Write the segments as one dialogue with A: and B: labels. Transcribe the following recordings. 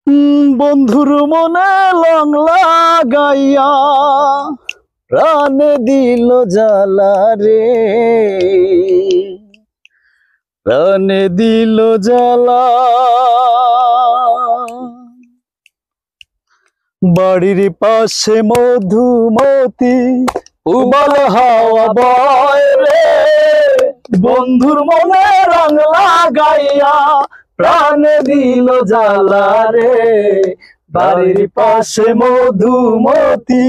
A: বন্ধুর মনে লং লাগাইয়া প্রাণে দিল জ্বালা রে, প্রাণে দিল জ্বালা। বাড়ির পাশে মধুমতি উবাল হাওয়া বয় রে, বন্ধুর মনে রং লাগাইয়া প্রাণে দিল জ্বালা রে। বাড়ির পাশে মধুমতি,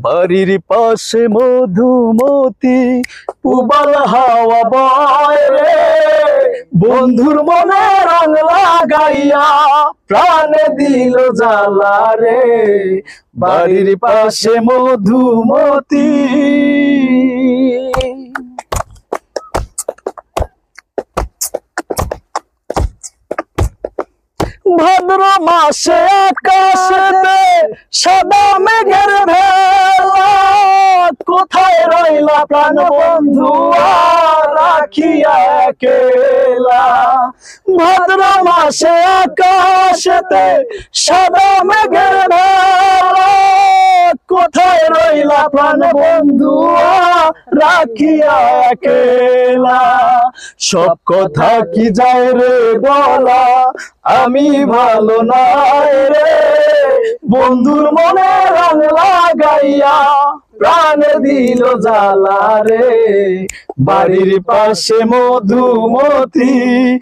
A: বাড়ির পাশে মধুমতি উবাল হাওয়া বয় রে, বন্ধুর মনে রং লাগাইয়া প্রাণে দিল জ্বালা রে। বাড়ির পাশে মধুমতি। ভাদ্র মাসে আকাশেতে সাদা মেঘের ভেলা, কোথায় রইলা প্রাণ বন্ধু রাখিয়া একলা। ভাদ্র মাসে আকাশেতে সাদা মেঘের ভেলা, কোথায় রইলা প্রাণ বন্ধু রাখিয়া একলা। সব কথা কি যায় রে বলা, আমি ভালো নাই রে, বন্ধুর মনে রং লাগাইয়া প্রাণে দিল জ্বালা রে। বাড়ির পাশে মধুমতি